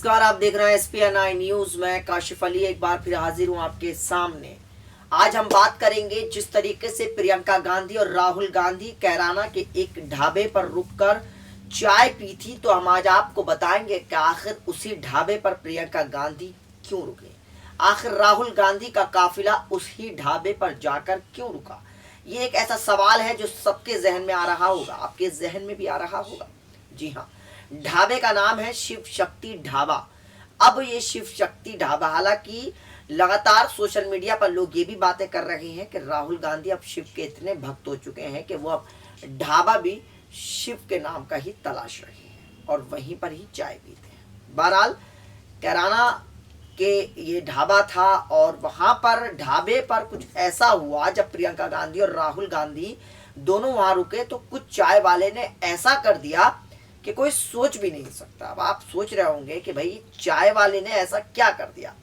नमस्कार, आप देख रहे हैं SPN9 न्यूज। मैं काशिफ अली एक बार फिर हाजिर हूं आपके सामने। आज हम बात करेंगे जिस तरीके से प्रियंका गांधी और राहुल गांधी कैराना के एक ढाबे पर रुककर चाय पी थी, तो हम आज आपको बताएंगे कि आखिर उसी ढाबे पर प्रियंका गांधी क्यों रुके। आखिर राहुल गांधी का काफिला उसी ढाबे पर जाकर क्यों रुका। ये एक ऐसा सवाल है जो सबके जहन में आ रहा होगा, आपके जहन में भी आ रहा होगा। जी हाँ, ढाबे का नाम है शिव शक्ति ढाबा। अब ये शिव शक्ति ढाबा, हालांकि लगातार सोशल मीडिया पर लोग ये भी बातें कर रहे हैं कि राहुल गांधी अब शिव के इतने भक्त हो चुके हैं कि वो अब ढाबा भी शिव के नाम का ही तलाश रहे हैं और वहीं पर ही चाय पीते हैं। बहरहाल कैराना के ये ढाबा था और वहां पर ढाबे पर कुछ ऐसा हुआ जब प्रियंका गांधी और राहुल गांधी दोनों वहां रुके तो कुछ चाय वाले ने ऐसा कर दिया कि कोई सोच भी नहीं सकता। अब आप सोच रहे होंगे कि भाई चाय वाले ने ऐसा क्या कर दिया।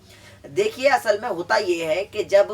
देखिए, असल में होता ये है कि जब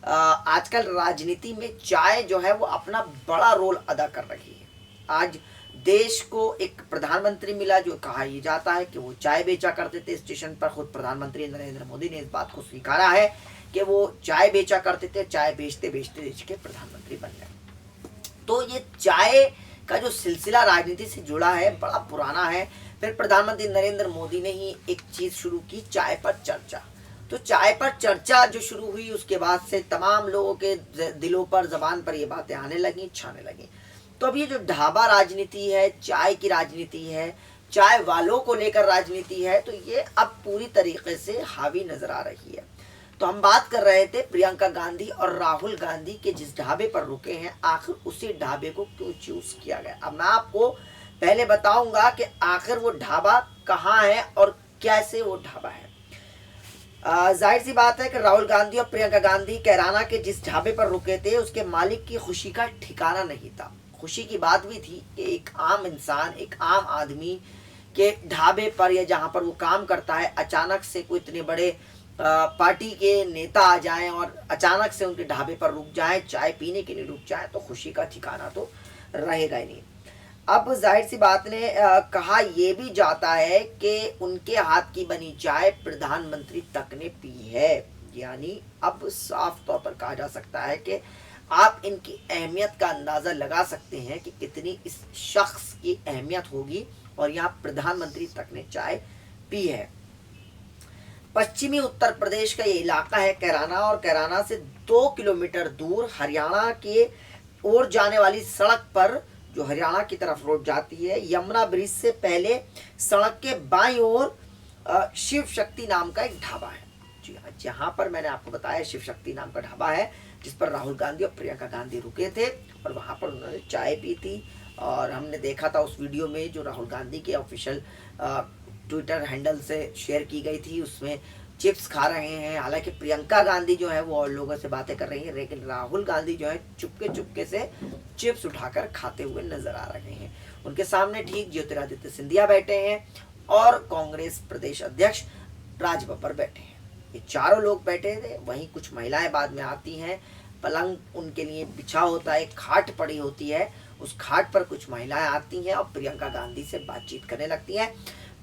आजकल राजनीति में चाय जो है वो अपना बड़ा रोल अदा कर रही है। आज देश को एक प्रधानमंत्री मिला जो कहा ये जाता है कि वो चाय बेचा करते थे स्टेशन पर। खुद प्रधानमंत्री नरेंद्र मोदी ने इस बात को स्वीकारा है कि वो चाय बेचा करते थे, चाय बेचते बेचते देश के प्रधानमंत्री बन गए। तो ये चाय का जो सिलसिला राजनीति से जुड़ा है बड़ा पुराना है। फिर प्रधानमंत्री नरेंद्र मोदी ने ही एक चीज शुरू की, चाय पर चर्चा। तो चाय पर चर्चा जो शुरू हुई उसके बाद से तमाम लोगों के दिलों पर, जबान पर ये बातें आने लगी, छाने लगी। तो अब ये जो ढाबा राजनीति है, चाय की राजनीति है, चाय वालों को लेकर राजनीति है, तो ये अब पूरी तरीके से हावी नजर आ रही है। तो हम बात कर रहे थे प्रियंका गांधी और राहुल गांधी के जिस ढाबे पर रुके हैं, आखिर उसी ढाबे को क्यों चूज किया गया। अब मैं आपको पहले बताऊंगा कि आखिर वो ढाबा कहाँ है और कैसे वो ढाबा है। जाहिर सी बात है कि राहुल गांधी और प्रियंका गांधी कैराना के जिस ढाबे पर रुके थे उसके मालिक की खुशी का ठिकाना नहीं था। खुशी की बात भी थी कि एक आम इंसान, एक आम आदमी के ढाबे पर या जहाँ पर वो काम करता है अचानक से कोई इतने बड़े पार्टी के नेता आ जाएं और अचानक से उनके ढाबे पर रुक जाएं, चाय पीने के लिए रुक जाएं, तो खुशी का ठिकाना तो रहेगा ही नहीं। अब जाहिर सी बात ने कहा यह भी जाता है कि उनके हाथ की बनी चाय प्रधानमंत्री तक ने पी है। यानी अब साफ तौर पर कहा जा सकता है कि आप इनकी अहमियत का अंदाजा लगा सकते हैं कि कितनी इस शख्स की अहमियत होगी और यहाँ प्रधानमंत्री तक ने चाय पी है। पश्चिमी उत्तर प्रदेश का ये इलाका है कैराना, और कैराना से 2 किलोमीटर दूर हरियाणा के ओर जाने वाली सड़क पर, जो हरियाणा की तरफ रोड जाती है, यमुना ब्रिज से पहले सड़क के बाईं ओर शिव शक्ति नाम का एक ढाबा है। जी हाँ, जहाँ पर मैंने आपको बताया शिव शक्ति नाम का ढाबा है जिस पर राहुल गांधी और प्रियंका गांधी रुके थे और वहाँ पर उन्होंने चाय पी थी। और हमने देखा था उस वीडियो में जो राहुल गांधी के ऑफिशियल ट्विटर हैंडल से शेयर की गई थी, उसमें चिप्स खा रहे हैं। हालांकि प्रियंका गांधी जो है वो और लोगों से बातें कर रही है, लेकिन राहुल गांधी जो है चुपके चुपके से चिप्स उठाकर खाते हुए नजर आ रहे हैं। उनके सामने ठीक ज्योतिरादित्य सिंधिया बैठे हैं और कांग्रेस प्रदेश अध्यक्ष राज बब्बर बैठे हैं। ये चारों लोग बैठे थे। वहीं कुछ महिलाएं बाद में आती हैं, पलंग उनके लिए बिछा होता है, खाट पड़ी होती है, उस खाट पर कुछ महिलाएं आती हैं और प्रियंका गांधी से बातचीत करने लगती हैं।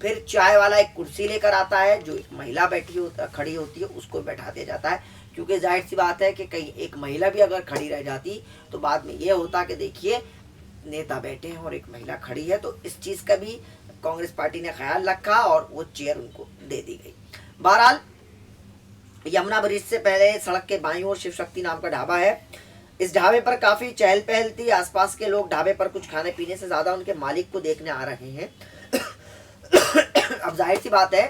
फिर चाय वाला एक कुर्सी लेकर आता है, जो एक महिला खड़ी होती है उसको बैठा दिया जाता है, क्योंकि जाहिर सी बात है कि कहीं एक महिला भी अगर खड़ी रह जाती तो बाद में ये होता कि देखिए नेता बैठे हैं और एक महिला खड़ी है। तो इस चीज़ का भी कांग्रेस पार्टी ने ख्याल रखा और वो चेयर उनको दे दी गई। बहरहाल यमुना ब्रिज से पहले सड़क के बाईं ओर शिव शक्ति नाम का ढाबा है। इस ढाबे पर काफ़ी चहल पहल थी। आसपास के लोग ढाबे पर कुछ खाने पीने से ज़्यादा उनके मालिक को देखने आ रहे हैं। अब जाहिर सी बात है,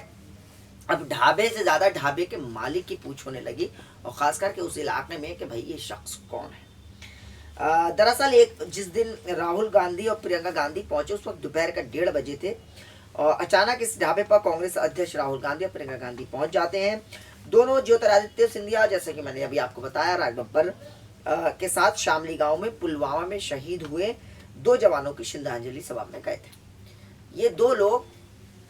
अब ढाबे से ज्यादा ढाबे के मालिक की पूछ होने लगी, और खास करके उस इलाके में कि भाई ये शख्स कौन है। दरअसल एक जिस दिन राहुल गांधी और प्रियंका गांधी पहुंचे उस वक्त दोपहर का 1:30 बजे थे और अचानक इस ढाबे पर कांग्रेस अध्यक्ष राहुल गांधी और प्रियंका गांधी पहुंच जाते हैं। दोनों ज्योतिरादित्य सिंधिया, जैसे कि मैंने अभी आपको बताया, राज बब्बर के साथ शामली गांव में पुलवामा में शहीद हुए 2 जवानों की श्रद्धांजलि सभा में गए थे। ये 2 लोग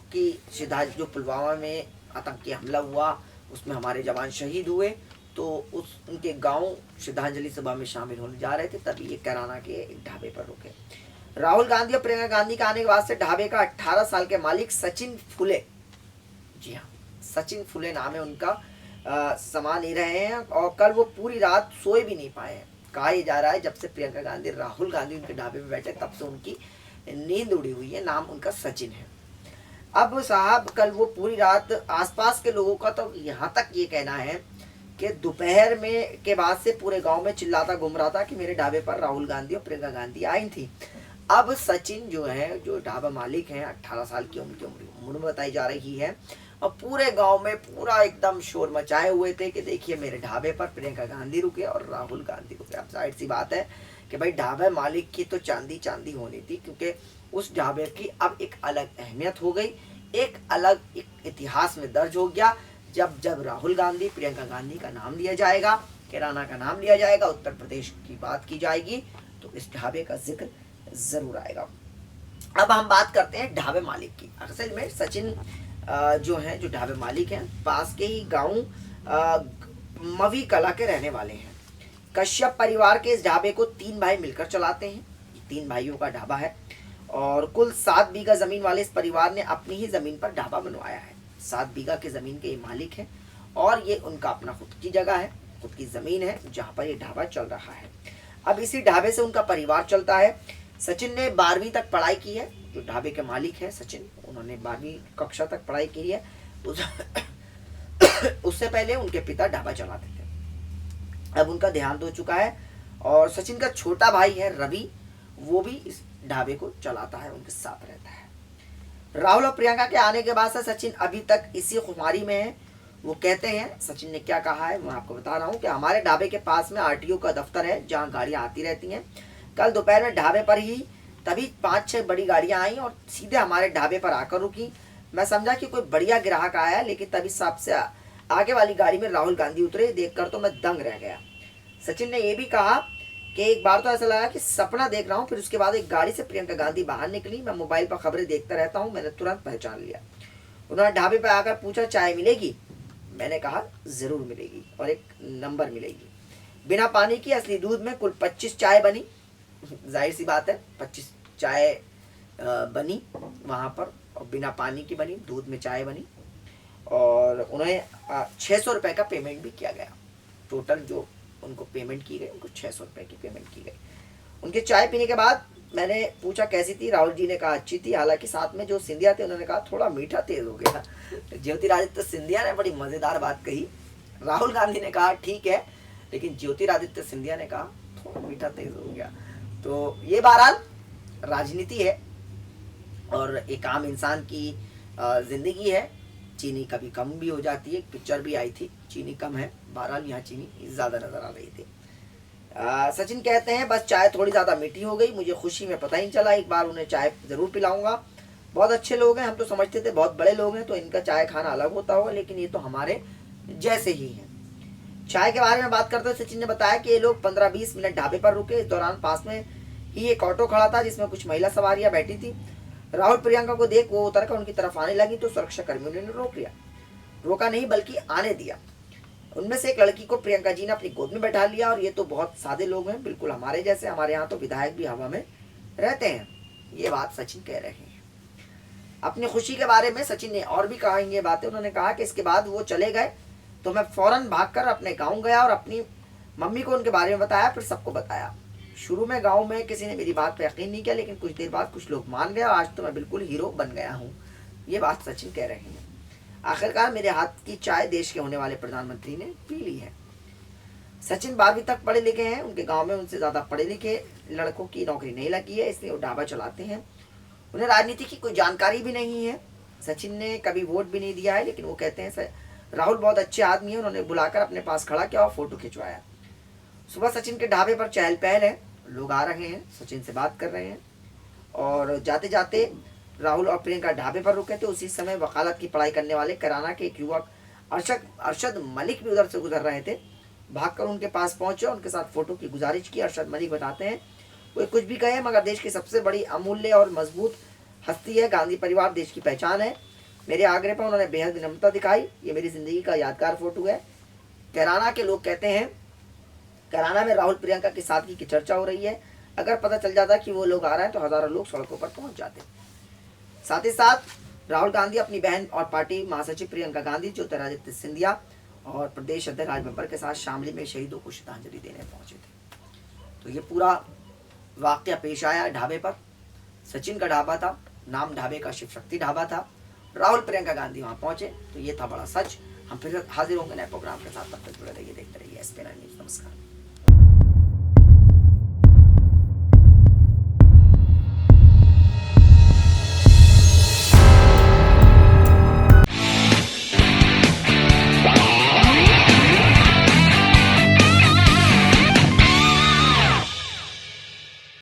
की श्रद्धांजलि, जो पुलवामा में आतंकी हमला हुआ उसमें हमारे जवान शहीद हुए, तो उनके गांव श्रद्धांजलि सभा में शामिल होने जा रहे थे, तभी ये कैराना के एक ढाबे पर रुके। राहुल गांधी और प्रियंका गांधी के आने के बाद से ढाबे का 18 साल के मालिक सचिन फुले जी हाँ, सचिन फुले नाम है उनका। समा नहीं रहे हैं और कल वो पूरी रात सोए भी नहीं पाए हैं। कहा यह जा रहा है जब से प्रियंका गांधी राहुल गांधी उनके ढाबे पे बैठे तब से उनकी नींद उड़ी हुई है। नाम उनका सचिन है। अब साहब कल वो पूरी रात, आसपास के लोगों का तो यहाँ तक ये कहना है कि दोपहर में के बाद से पूरे गांव में चिल्लाता घूम रहा था कि मेरे ढाबे पर राहुल गांधी और प्रियंका गांधी आई थी। अब सचिन जो है, जो ढाबा मालिक हैं, 18 साल की उम्र बताई जा रही है और पूरे गांव में पूरा एकदम शोर मचाए हुए थे कि देखिए मेरे ढाबे पर प्रियंका गांधी रुके और राहुल गांधी रुके। अब जाहिर सी बात है कि भाई ढाबे मालिक की तो चांदी चांदी होनी थी, क्योंकि उस ढाबे की अब एक अलग अहमियत हो गई, एक अलग एक इतिहास में दर्ज हो गया। जब जब राहुल गांधी प्रियंका गांधी का नाम लिया जाएगा, कैराना का नाम लिया जाएगा, उत्तर प्रदेश की बात की जाएगी, तो इस ढाबे का जिक्र जरूर आएगा। अब हम बात करते हैं ढाबे मालिक की। असल में सचिन जो है, जो ढाबे मालिक हैं, पास के ही गांव मवी कला के रहने वाले हैं। कश्यप परिवार के इस ढाबे को 3 भाई मिलकर चलाते हैं। 3 भाइयों का ढाबा है और कुल 7 बीघा जमीन वाले इस परिवार ने अपनी ही जमीन पर ढाबा बनवाया है। 7 बीघा की जमीन के ये मालिक हैं और ये उनका अपना खुद की जगह है, खुद की जमीन है जहाँ पर ये ढाबा चल रहा है। अब इसी ढाबे से उनका परिवार चलता है। सचिन ने 12वीं तक पढ़ाई की है। जो ढाबे के मालिक हैं सचिन, उन्होंने 12वीं कक्षा तक पढ़ाई की है। उससे पहले उनके पिता ढाबा चलाते थे। अब उनका देहांत हो चुका है और सचिन का छोटा भाई है रवि, वो भी इस ढाबे को चलाता है, उनके साथ रहता है। राहुल और प्रियंका के आने के बाद से सचिन अभी तक इसी खुमारी में है। वो कहते हैं, सचिन ने क्या कहा है मैं आपको बता रहा हूँ कि हमारे ढाबे के पास में आरटीओ का दफ्तर है जहाँ गाड़ियाँ आती रहती हैं। कल दोपहर में ढाबे पर ही तभी 5-6 बड़ी गाड़ियाँ आई और सीधे हमारे ढाबे पर आकर रुकी। मैं समझा कि कोई बढ़िया ग्राहक आया है, लेकिन तभी सबसे आगे वाली गाड़ी में राहुल गांधी उतरे। देखकर तो मैं दंग रह गया। सचिन ने यह भी कहा कि एक बार तो ऐसा लगा कि सपना देख रहा हूँ। फिर उसके बाद एक गाड़ी से प्रियंका गांधी बाहर निकली। मैं मोबाइल पर खबरें देखता रहता हूँ, मैंने तुरंत पहचान लिया। उन्होंने ढाबे पर आकर पूछा चाय मिलेगी? मैंने कहा जरूर मिलेगी और एक नंबर मिलेगी। बिना पानी की असली दूध में कुल 25 चाय बनी। जाहिर सी बात है 25 चाय बनी वहाँ पर और बिना पानी की बनी, दूध में चाय बनी। और उन्हें 600 रुपये का पेमेंट भी किया गया। टोटल जो उनको पेमेंट की गई, उनको 600 रुपये की पेमेंट की गई। उनके चाय पीने के बाद मैंने पूछा कैसी थी? राहुल जी ने कहा अच्छी थी, हालांकि साथ में जो सिंधिया थे उन्होंने कहा थोड़ा मीठा तेज हो गया। ज्योतिरादित्य सिंधिया ने बड़ी मज़ेदार बात कही। राहुल गांधी ने कहा ठीक है, लेकिन ज्योतिरादित्य सिंधिया ने कहा थोड़ा मीठा तेज हो गया। तो ये बहरहाल राजनीति है और एक आम इंसान की जिंदगी है। चीनी कभी कम भी हो जाती है। पिक्चर भी आई थी, चीनी कम है, बहरहाल यहाँ चीनी ज़्यादा नज़र आ रही थी। सचिन कहते हैं बस चाय थोड़ी ज़्यादा मीठी हो गई, मुझे खुशी में पता ही नहीं चला। एक बार उन्हें चाय ज़रूर पिलाऊंगा। बहुत अच्छे लोग हैं, हम तो समझते थे बहुत बड़े लोग हैं तो इनका चाय खाना अलग होता होगा, लेकिन ये तो हमारे जैसे ही हैं। चाय के बारे में बात करते हुए सचिन ने बताया कि ये लोग 15-20 मिनट ढाबे पर रुके। इस दौरान पास में ही एक ऑटो खड़ा था जिसमें कुछ महिला सवारियां बैठी थी। राहुल प्रियंका को देख वो उतरकर उनकी तरफ आने लगी तो सुरक्षा कर्मियों ने रोक लिया। रोका नहीं बल्कि आने दिया। उनमें से एक लड़की को प्रियंका जी ने अपनी गोद में बैठा लिया और ये तो बहुत सादे लोग हैं, बिल्कुल हमारे जैसे। हमारे यहाँ तो विधायक भी हवा में रहते हैं। ये बात सचिन कह रहे हैं। अपनी खुशी के बारे में सचिन ने और भी कहा ये बातें। उन्होंने कहा कि इसके बाद वो चले गए तो मैं फौरन भागकर अपने गाँव गया और अपनी मम्मी को उनके बारे में बताया, फिर सबको बताया। शुरू में गाँव में किसी ने मेरी बात पर यकीन नहीं किया, लेकिन कुछ देर बाद कुछ लोग मान गए और आज तो मैं बिल्कुल हीरो बन गया हूँ। ये बात सचिन कह रहे हैं। आखिरकार मेरे हाथ की चाय देश के होने वाले प्रधानमंत्री ने पी ली है। सचिन 12वीं तक पढ़े लिखे हैं। उनके गांव में उनसे ज़्यादा पढ़े लिखे लड़कों की नौकरी नहीं लगी है, इसलिए वो ढाबा चलाते हैं। उन्हें राजनीति की कोई जानकारी भी नहीं है। सचिन ने कभी वोट भी नहीं दिया है, लेकिन वो कहते हैं राहुल बहुत अच्छे आदमी है। उन्होंने बुलाकर अपने पास खड़ा किया और फोटो खिंचवाया। सुबह सचिन के ढाबे पर चहल पहल है, लोग आ रहे हैं, सचिन से बात कर रहे हैं। और जाते जाते राहुल और प्रियंका ढाबे पर रुके थे। उसी समय वकालत की पढ़ाई करने वाले कैराना के एक युवक अरशद मलिक भी उधर से गुजर रहे थे। भागकर उनके पास पहुंचे, उनके साथ फोटो की गुजारिश की। अरशद मलिक बताते हैं कोई कुछ भी कहे मगर देश की सबसे बड़ी अमूल्य और मजबूत हस्ती है। गांधी परिवार देश की पहचान है। मेरे आग्रह पर उन्होंने बेहद विनम्रता दिखाई। ये मेरी ज़िंदगी का यादगार फोटो है। कैराना के लोग कहते हैं, कैराना में राहुल प्रियंका की सादगी की चर्चा हो रही है। अगर पता चल जाता कि वो लोग आ रहे हैं तो हज़ारों लोग सड़कों पर पहुँच जाते। साथ ही साथ राहुल गांधी अपनी बहन और पार्टी महासचिव प्रियंका गांधी, ज्योतिरादित्य सिंधिया और प्रदेश अध्यक्ष राज बब्बर के साथ शामली में शहीदों को श्रद्धांजलि देने पहुंचे थे। तो ये पूरा वाकया पेश आया ढाबे पर। सचिन का ढाबा था, नाम ढाबे का शिव शक्ति ढाबा था। राहुल प्रियंका गांधी वहां पहुंचे, तो ये था बड़ा सच। हम फिर हाजिर होंगे नए प्रोग्राम के साथ, तब तक जुड़े रहिए, देखते रहिए SPN न्यूज़। नमस्कार।